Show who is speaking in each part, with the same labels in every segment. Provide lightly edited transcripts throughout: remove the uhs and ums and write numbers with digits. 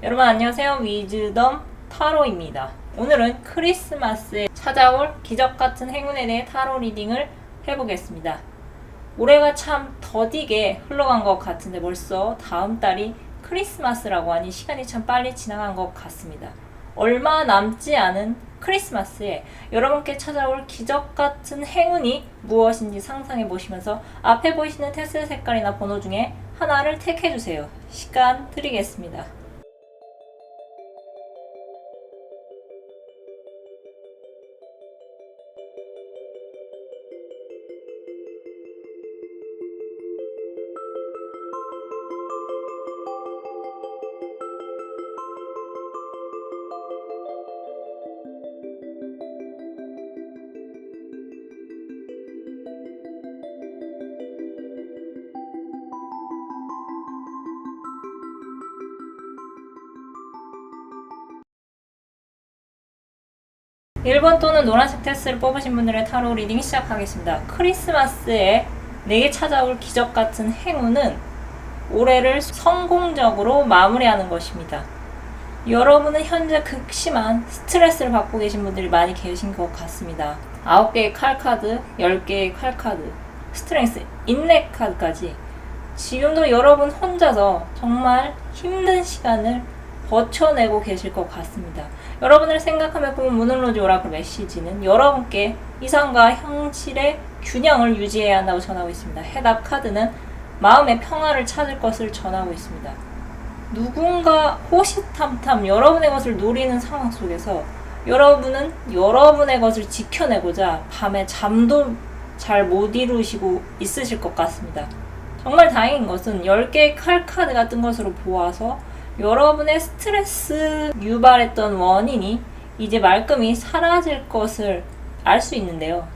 Speaker 1: 여러분 안녕하세요. 위즈덤 타로입니다. 오늘은 크리스마스에 찾아올 기적같은 행운에 대해 타로 리딩을 해보겠습니다. 올해가 참 더디게 흘러간 것 같은데 벌써 다음 달이 크리스마스라고 하니 시간이 참 빨리 지나간 것 같습니다. 얼마 남지 않은 크리스마스에 여러분께 찾아올 기적같은 행운이 무엇인지 상상해 보시면서 앞에 보이시는 테슬 색깔이나 번호 중에 하나를 택해주세요. 시간 드리겠습니다. 1번 또는 노란색 테스를 뽑으신 분들의 타로 리딩 시작하겠습니다. 크리스마스에 내게 찾아올 기적같은 행운은 올해를 성공적으로 마무리하는 것입니다. 여러분은 현재 극심한 스트레스를 받고 계신 분들이 많이 계신 것 같습니다. 9개의 칼카드, 10개의 칼카드, 스트렝스, 인내 카드까지 지금도 여러분 혼자서 정말 힘든 시간을 버텨내고 계실 것 같습니다. 여러분을 생각하며 보면 무능로지 오라클 메시지는 여러분께 이상과 현실의 균형을 유지해야 한다고 전하고 있습니다. 해답 카드는 마음의 평화를 찾을 것을 전하고 있습니다. 누군가 호시탐탐 여러분의 것을 노리는 상황 속에서 여러분은 여러분의 것을 지켜내고자 밤에 잠도 잘 못 이루시고 있으실 것 같습니다. 정말 다행인 것은 10개의 칼카드가 뜬 것으로 보아서 여러분의 스트레스 유발했던 원인이 이제 말끔히 사라질 것을 알 수 있는데요.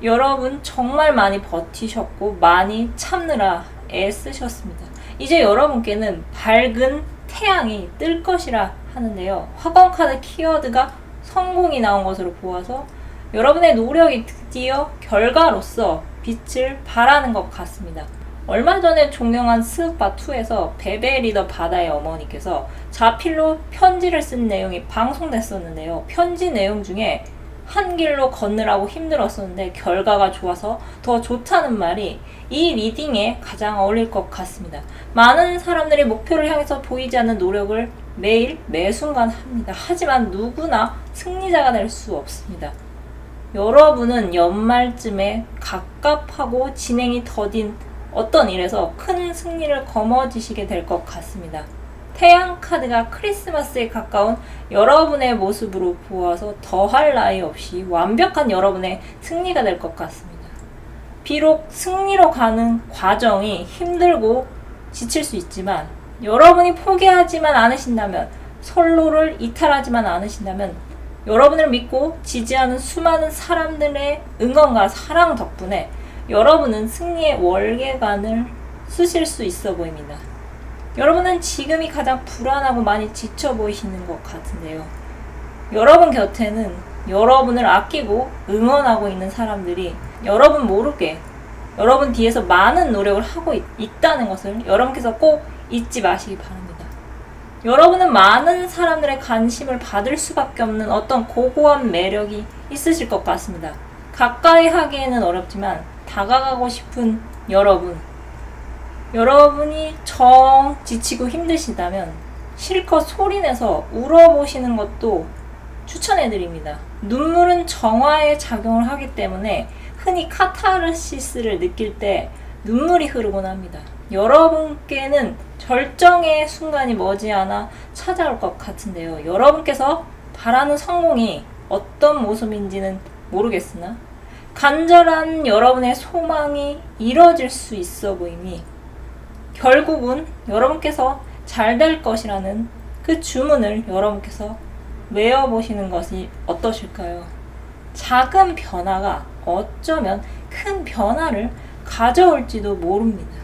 Speaker 1: 여러분 정말 많이 버티셨고 많이 참느라 애쓰셨습니다. 이제 여러분께는 밝은 태양이 뜰 것이라 하는데요. 화권 카드 키워드가 성공이 나온 것으로 보아서 여러분의 노력이 드디어 결과로서 빛을 발하는 것 같습니다. 얼마 전에 종영한 스파2에서 베베 리더 바다의 어머니께서 자필로 편지를 쓴 내용이 방송됐었는데요. 편지 내용 중에 한 길로 걷느라고 힘들었었는데 결과가 좋아서 더 좋다는 말이 이 리딩에 가장 어울릴 것 같습니다. 많은 사람들이 목표를 향해서 보이지 않는 노력을 매일 매순간 합니다. 하지만 누구나 승리자가 될 수 없습니다. 여러분은 연말쯤에 갑갑하고 진행이 더딘 어떤 일에서 큰 승리를 거머쥐시게 될 것 같습니다. 태양 카드가 크리스마스에 가까운 여러분의 모습으로 보아서 더할 나위 없이 완벽한 여러분의 승리가 될 것 같습니다. 비록 승리로 가는 과정이 힘들고 지칠 수 있지만 여러분이 포기하지만 않으신다면, 선로를 이탈하지만 않으신다면 여러분을 믿고 지지하는 수많은 사람들의 응원과 사랑 덕분에 여러분은 승리의 월계관을 쓰실 수 있어 보입니다. 여러분은 지금이 가장 불안하고 많이 지쳐 보이시는 것 같은데요. 여러분 곁에는 여러분을 아끼고 응원하고 있는 사람들이 여러분 모르게 여러분 뒤에서 많은 노력을 하고 있다는 것을 여러분께서 꼭 잊지 마시기 바랍니다. 여러분은 많은 사람들의 관심을 받을 수밖에 없는 어떤 고고한 매력이 있으실 것 같습니다. 가까이 하기에는 어렵지만 다가가고 싶은 여러분이 정 지치고 힘드시다면 실컷 소리내서 울어보시는 것도 추천해드립니다. 눈물은 정화의 작용을 하기 때문에 흔히 카타르시스를 느낄 때 눈물이 흐르곤 합니다. 여러분께는 절정의 순간이 머지않아 찾아올 것 같은데요. 여러분께서 바라는 성공이 어떤 모습인지는 모르겠으나 간절한 여러분의 소망이 이뤄질 수 있어 보이니 결국은 여러분께서 잘 될 것이라는 그 주문을 여러분께서 외워보시는 것이 어떠실까요? 작은 변화가 어쩌면 큰 변화를 가져올지도 모릅니다.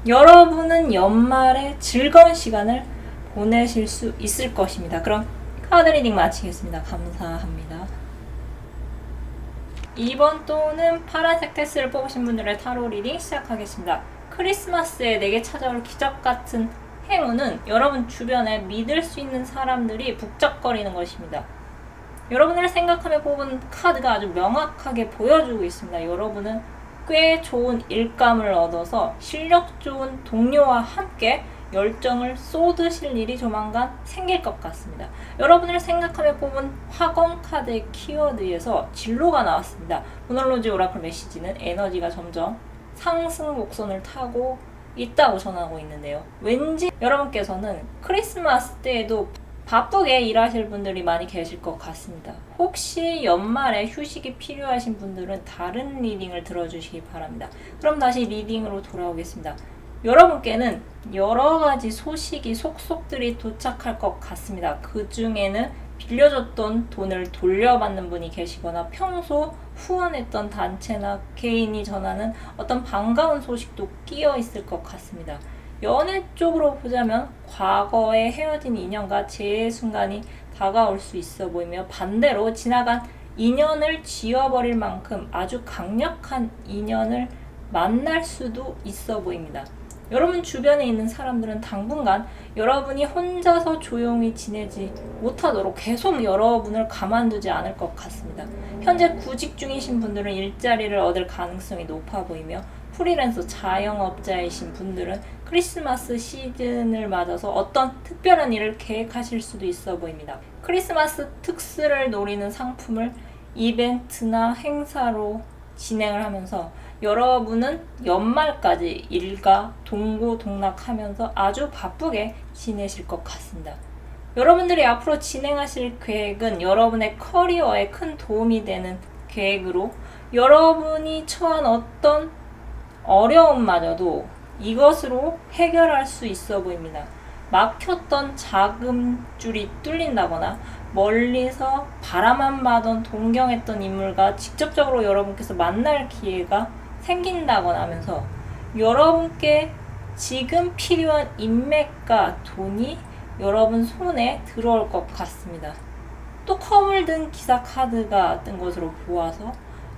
Speaker 1: 여러분은 연말에 즐거운 시간을 보내실 수 있을 것입니다. 그럼 카드 리딩 마치겠습니다. 감사합니다. 2번 또는 파란색 테스를 뽑으신 분들의 타로 리딩 시작하겠습니다. 크리스마스에 내게 찾아올 기적같은 행운은 여러분 주변에 믿을 수 있는 사람들이 북적거리는 것입니다. 여러분을 생각하며 뽑은 카드가 아주 명확하게 보여주고 있습니다. 여러분은 꽤 좋은 일감을 얻어서 실력 좋은 동료와 함께 열정을 쏟으실 일이 조만간 생길 것 같습니다. 여러분을 생각하며 뽑은 화검 카드의 키워드에서 진로가 나왔습니다. 모놀로지 오라클 메시지는 에너지가 점점 상승 곡선을 타고 있다고 전하고 있는데요. 왠지 여러분께서는 크리스마스 때에도 바쁘게 일하실 분들이 많이 계실 것 같습니다. 혹시 연말에 휴식이 필요하신 분들은 다른 리딩을 들어주시기 바랍니다. 그럼 다시 리딩으로 돌아오겠습니다. 여러분께는 여러가지 소식이 속속들이 도착할 것 같습니다. 그 중에는 빌려줬던 돈을 돌려받는 분이 계시거나 평소 후원했던 단체나 개인이 전하는 어떤 반가운 소식도 끼어 있을 것 같습니다. 연애 쪽으로 보자면 과거에 헤어진 인연과 재회 순간이 다가올 수 있어 보이며, 반대로 지나간 인연을 지워버릴 만큼 아주 강력한 인연을 만날 수도 있어 보입니다. 여러분 주변에 있는 사람들은 당분간 여러분이 혼자서 조용히 지내지 못하도록 계속 여러분을 가만두지 않을 것 같습니다. 현재 구직 중이신 분들은 일자리를 얻을 가능성이 높아 보이며, 프리랜서 자영업자이신 분들은 크리스마스 시즌을 맞아서 어떤 특별한 일을 계획하실 수도 있어 보입니다. 크리스마스 특수를 노리는 상품을 이벤트나 행사로 진행을 하면서 여러분은 연말까지 일과 동고동락하면서 아주 바쁘게 지내실 것 같습니다. 여러분들이 앞으로 진행하실 계획은 여러분의 커리어에 큰 도움이 되는 계획으로, 여러분이 처한 어떤 어려움마저도 이것으로 해결할 수 있어 보입니다. 막혔던 자금줄이 뚫린다거나 멀리서 바라만 봐던 동경했던 인물과 직접적으로 여러분께서 만날 기회가 생긴다거나 하면서 여러분께 지금 필요한 인맥과 돈이 여러분 손에 들어올 것 같습니다. 또 컵을 든 기사 카드가 뜬 것으로 보아서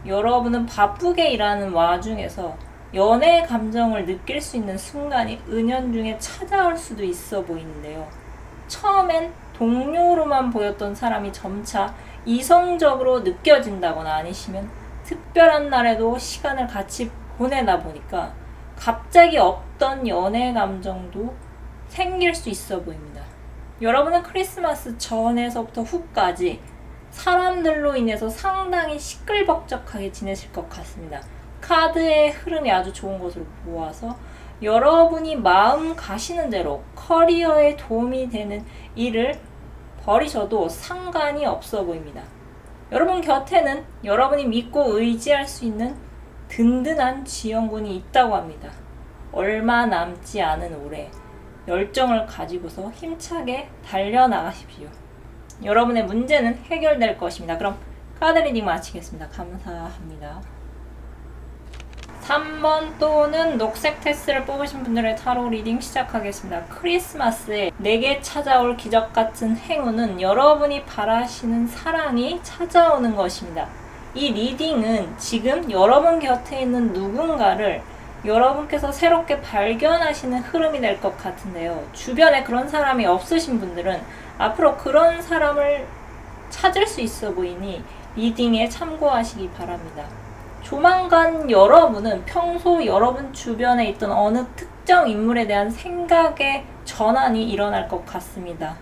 Speaker 1: 여러분은 바쁘게 일하는 와중에서 연애의 감정을 느낄 수 있는 순간이 은연중에 찾아올 수도 있어 보이는데요. 처음엔 동료로만 보였던 사람이 점차 이성적으로 느껴진다거나 아니시면 특별한 날에도 시간을 같이 보내다 보니까 갑자기 없던 연애 감정도 생길 수 있어 보입니다. 여러분은 크리스마스 전에서부터 후까지 사람들로 인해서 상당히 시끌벅적하게 지내실 것 같습니다. 카드의 흐름이 아주 좋은 것으로 보아서 여러분이 마음 가시는 대로 커리어에 도움이 되는 일을 벌이셔도 상관이 없어 보입니다. 여러분 곁에는 여러분이 믿고 의지할 수 있는 든든한 지원군이 있다고 합니다. 얼마 남지 않은 올해 열정을 가지고서 힘차게 달려나가십시오. 여러분의 문제는 해결될 것입니다. 그럼 카드 리딩 마치겠습니다. 감사합니다. 3번 또는 녹색 테스를 뽑으신 분들의 타로 리딩 시작하겠습니다. 크리스마스에 내게 찾아올 기적 같은 행운은 여러분이 바라시는 사랑이 찾아오는 것입니다. 이 리딩은 지금 여러분 곁에 있는 누군가를 여러분께서 새롭게 발견하시는 흐름이 될 것 같은데요. 주변에 그런 사람이 없으신 분들은 앞으로 그런 사람을 찾을 수 있어 보이니 리딩에 참고하시기 바랍니다. 조만간 여러분은 평소 여러분 주변에 있던 어느 특정 인물에 대한 생각의 전환이 일어날 것 같습니다.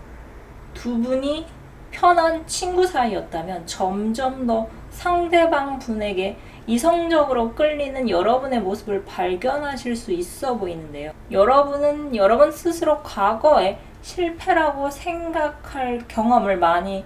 Speaker 1: 두 분이 편한 친구 사이였다면 점점 더 상대방 분에게 이성적으로 끌리는 여러분의 모습을 발견하실 수 있어 보이는데요. 여러분은 여러분 스스로 과거에 실패라고 생각할 경험을 많이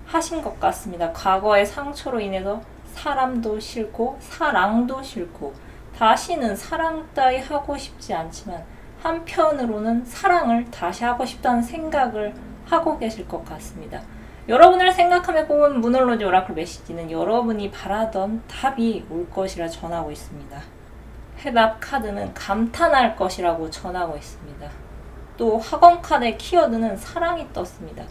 Speaker 1: 하신 것 같습니다. 과거의 상처로 인해서 사람도 싫고 사랑도 싫고 다시는 사랑 따위 하고 싶지 않지만 한편으로는 사랑을 다시 하고 싶다는 생각을 하고 계실 것 같습니다. 여러분을 생각하며 뽑은 모놀로지 오라클 메시지는 여러분이 바라던 답이 올 것이라 전하고 있습니다. 해답 카드는 감탄할 것이라고 전하고 있습니다. 또 학원 카드의 키워드는 사랑이 떴습니다.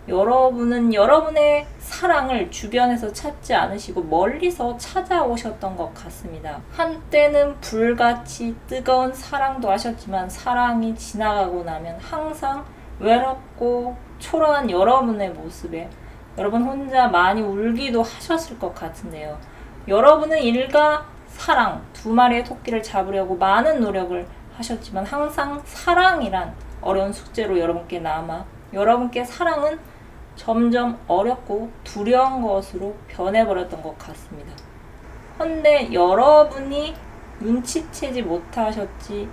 Speaker 1: 여러분은 여러분의 사랑을 주변에서 찾지 않으시고 멀리서 찾아오셨던 것 같습니다. 한때는 불같이 뜨거운 사랑도 하셨지만 사랑이 지나가고 나면 항상 외롭고 초라한 여러분의 모습에 여러분 혼자 많이 울기도 하셨을 것 같은데요. 여러분은 일과 사랑, 두 마리의 토끼를 잡으려고 많은 노력을 하셨지만 항상 사랑이란 어려운 숙제로 여러분께 남아 여러분께 사랑은 점점 어렵고 두려운 것으로 변해버렸던 것 같습니다. 헌데 여러분이 눈치채지 못하셨지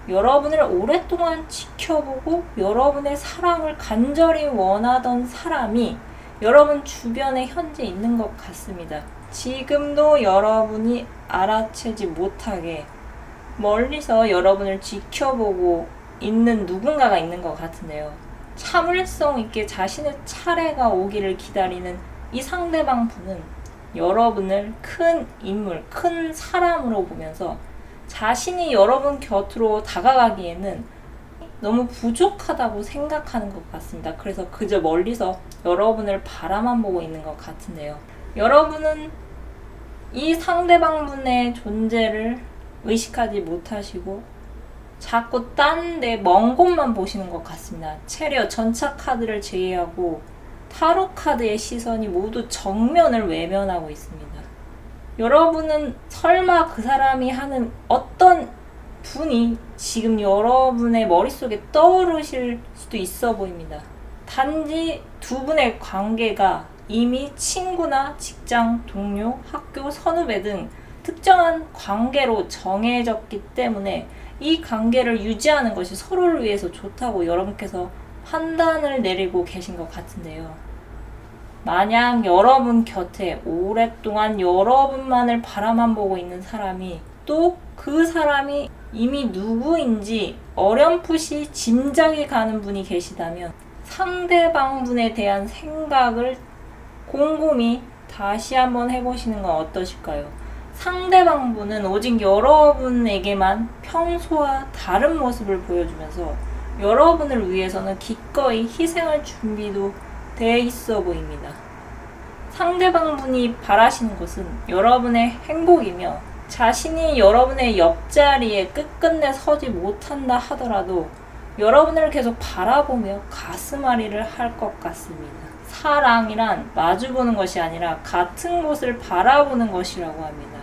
Speaker 1: 여러분을 오랫동안 지켜보고 여러분의 사랑을 간절히 원하던 사람이 여러분 주변에 현재 있는 것 같습니다. 지금도 여러분이 알아채지 못하게 멀리서 여러분을 지켜보고 있는 누군가가 있는 것 같은데요. 참을성 있게 자신의 차례가 오기를 기다리는 이 상대방 분은 여러분을 큰 인물, 큰 사람으로 보면서 자신이 여러분 곁으로 다가가기에는 너무 부족하다고 생각하는 것 같습니다. 그래서 그저 멀리서 여러분을 바라만 보고 있는 것 같은데요. 여러분은 이 상대방 분의 존재를 의식하지 못하시고 자꾸 딴 데 먼 곳만 보시는 것 같습니다. 채려 전차 카드를 제외하고 타로 카드의 시선이 모두 정면을 외면하고 있습니다. 여러분은 설마 그 사람이 하는 어떤 분이 지금 여러분의 머릿속에 떠오르실 수도 있어 보입니다. 단지 두 분의 관계가 이미 친구나 직장 동료, 학교 선후배 등 특정한 관계로 정해졌기 때문에 이 관계를 유지하는 것이 서로를 위해서 좋다고 여러분께서 판단을 내리고 계신 것 같은데요. 만약 여러분 곁에 오랫동안 여러분만을 바라만 보고 있는 사람이 또 그 사람이 이미 누구인지 어렴풋이 짐작이 가는 분이 계시다면 상대방 분에 대한 생각을 곰곰이 다시 한번 해보시는 건 어떠실까요? 상대방 분은 오직 여러분에게만 평소와 다른 모습을 보여주면서 여러분을 위해서는 기꺼이 희생할 준비도 돼 있어 보입니다. 상대방 분이 바라시는 것은 여러분의 행복이며 자신이 여러분의 옆자리에 끝끝내 서지 못한다 하더라도 여러분을 계속 바라보며 가슴앓이를 할 것 같습니다. 사랑이란 마주보는 것이 아니라 같은 곳을 바라보는 것이라고 합니다.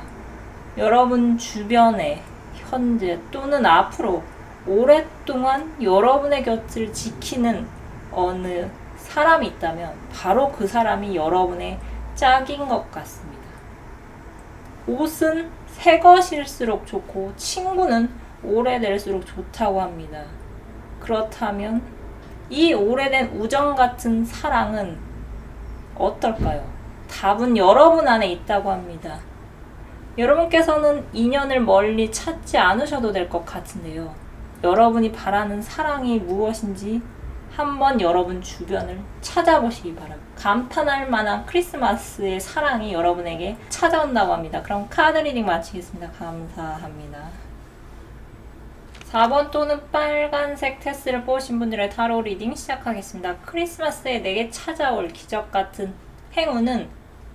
Speaker 1: 여러분 주변에 현재 또는 앞으로 오랫동안 여러분의 곁을 지키는 어느 사람이 있다면 바로 그 사람이 여러분의 짝인 것 같습니다. 옷은 새 것일수록 좋고 친구는 오래될수록 좋다고 합니다. 그렇다면 이 오래된 우정 같은 사랑은 어떨까요? 답은 여러분 안에 있다고 합니다. 여러분께서는 인연을 멀리 찾지 않으셔도 될 것 같은데요. 여러분이 바라는 사랑이 무엇인지 한번 여러분 주변을 찾아보시기 바랍니다. 감탄할 만한 크리스마스의 사랑이 여러분에게 찾아온다고 합니다. 그럼 카드 리딩 마치겠습니다. 감사합니다. 4번 또는 빨간색 테스를 뽑으신 분들의 타로 리딩 시작하겠습니다. 크리스마스에 내게 찾아올 기적 같은 행운은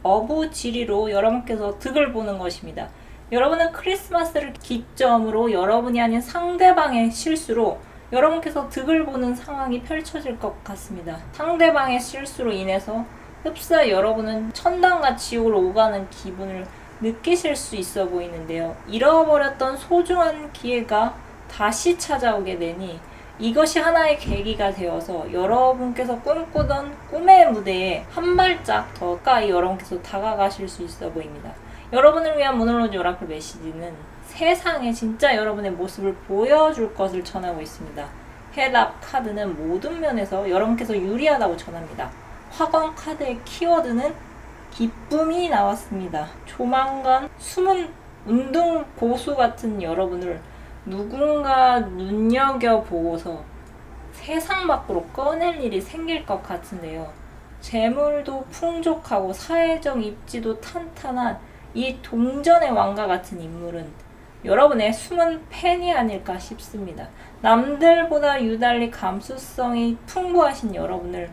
Speaker 1: 어부지리로 여러분께서 득을 보는 것입니다. 여러분은 크리스마스를 기점으로 여러분이 아닌 상대방의 실수로 여러분께서 득을 보는 상황이 펼쳐질 것 같습니다. 상대방의 실수로 인해서 흡사 여러분은 천당과 지옥으로 오가는 기분을 느끼실 수 있어 보이는데요. 잃어버렸던 소중한 기회가 다시 찾아오게 되니 이것이 하나의 계기가 되어서 여러분께서 꿈꾸던 꿈의 무대에 한 발짝 더 가까이 여러분께서 다가가실 수 있어 보입니다. 여러분을 위한 모놀로지 오라클 메시지는 세상에 진짜 여러분의 모습을 보여줄 것을 전하고 있습니다. 해답 카드는 모든 면에서 여러분께서 유리하다고 전합니다. 화관 카드의 키워드는 기쁨이 나왔습니다. 조만간 숨은 운동 고수 같은 여러분을 누군가 눈여겨보고서 세상 밖으로 꺼낼 일이 생길 것 같은데요. 재물도 풍족하고 사회적 입지도 탄탄한 이 동전의 왕과 같은 인물은 여러분의 숨은 팬이 아닐까 싶습니다. 남들보다 유달리 감수성이 풍부하신 여러분을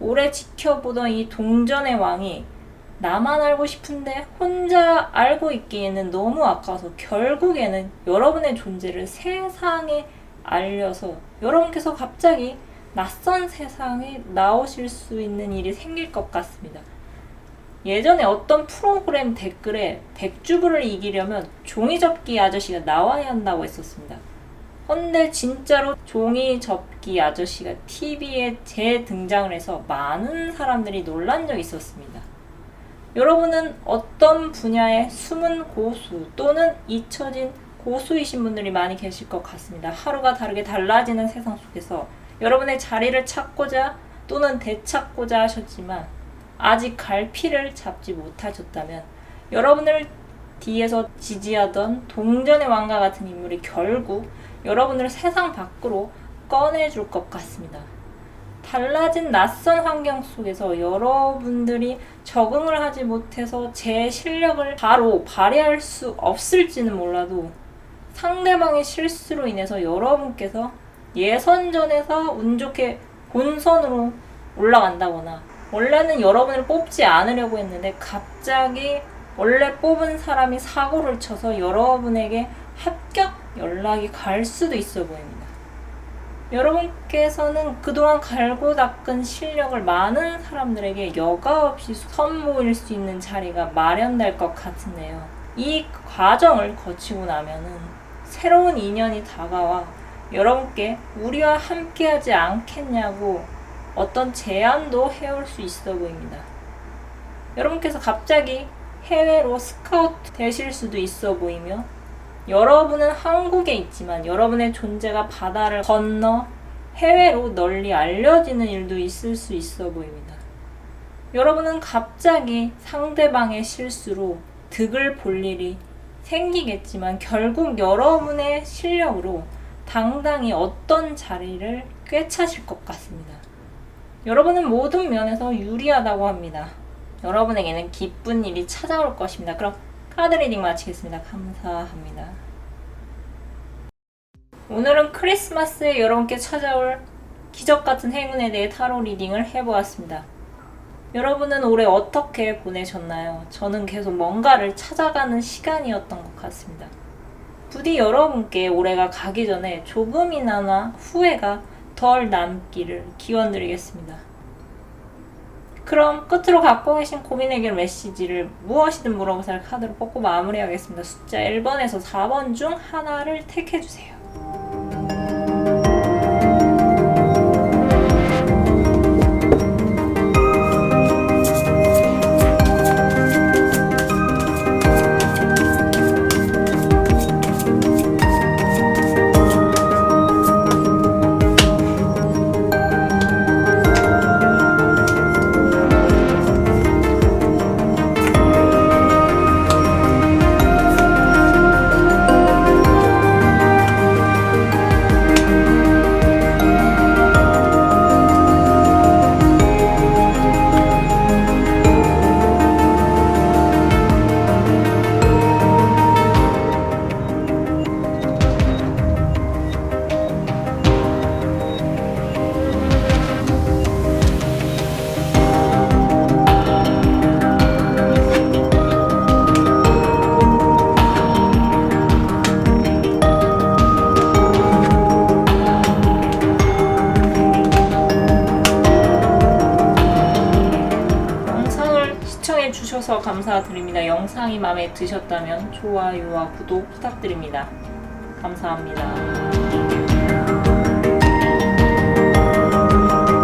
Speaker 1: 오래 지켜보던 이 동전의 왕이 나만 알고 싶은데 혼자 알고 있기에는 너무 아까워서 결국에는 여러분의 존재를 세상에 알려서 여러분께서 갑자기 낯선 세상에 나오실 수 있는 일이 생길 것 같습니다. 예전에 어떤 프로그램 댓글에 백주부를 이기려면 종이접기 아저씨가 나와야 한다고 했었습니다. 근데 진짜로 종이접기 아저씨가 TV에 재등장을 해서 많은 사람들이 놀란 적이 있었습니다. 여러분은 어떤 분야의 숨은 고수 또는 잊혀진 고수이신 분들이 많이 계실 것 같습니다. 하루가 다르게 달라지는 세상 속에서 여러분의 자리를 찾고자 또는 되찾고자 하셨지만 아직 갈피를 잡지 못하셨다면 여러분을 뒤에서 지지하던 동전의 왕과 같은 인물이 결국 여러분을 세상 밖으로 꺼내줄 것 같습니다. 달라진 낯선 환경 속에서 여러분들이 적응을 하지 못해서 제 실력을 바로 발휘할 수 없을지는 몰라도 상대방의 실수로 인해서 여러분께서 예선전에서 운 좋게 본선으로 올라간다거나 원래는 여러분을 뽑지 않으려고 했는데 갑자기 원래 뽑은 사람이 사고를 쳐서 여러분에게 합격 연락이 갈 수도 있어 보입니다. 여러분께서는 그동안 갈고 닦은 실력을 많은 사람들에게 여과 없이 선보일 수 있는 자리가 마련될 것 같은데요. 이 과정을 거치고 나면은 새로운 인연이 다가와 여러분께 우리와 함께하지 않겠냐고 어떤 제안도 해올 수 있어 보입니다. 여러분께서 갑자기 해외로 스카우트 되실 수도 있어 보이며 여러분은 한국에 있지만 여러분의 존재가 바다를 건너 해외로 널리 알려지는 일도 있을 수 있어 보입니다. 여러분은 갑자기 상대방의 실수로 득을 볼 일이 생기겠지만 결국 여러분의 실력으로 당당히 어떤 자리를 꿰차실 것 같습니다. 여러분은 모든 면에서 유리하다고 합니다. 여러분에게는 기쁜 일이 찾아올 것입니다. 그럼 카드 리딩 마치겠습니다. 감사합니다. 오늘은 크리스마스에 여러분께 찾아올 기적같은 행운에 대해 타로 리딩을 해보았습니다. 여러분은 올해 어떻게 보내셨나요? 저는 계속 뭔가를 찾아가는 시간이었던 것 같습니다. 부디 여러분께 올해가 가기 전에 조금이나마 후회가 덜 남기를 기원드리겠습니다. 그럼 끝으로 갖고 계신 고민 해결 메시지를 무엇이든 물어보살 카드로 뽑고 마무리하겠습니다. 숫자 1번에서 4번 중 하나를 택해주세요. 시청해주셔서 감사드립니다. 영상이 마음에 드셨다면 좋아요와 구독 부탁드립니다. 감사합니다.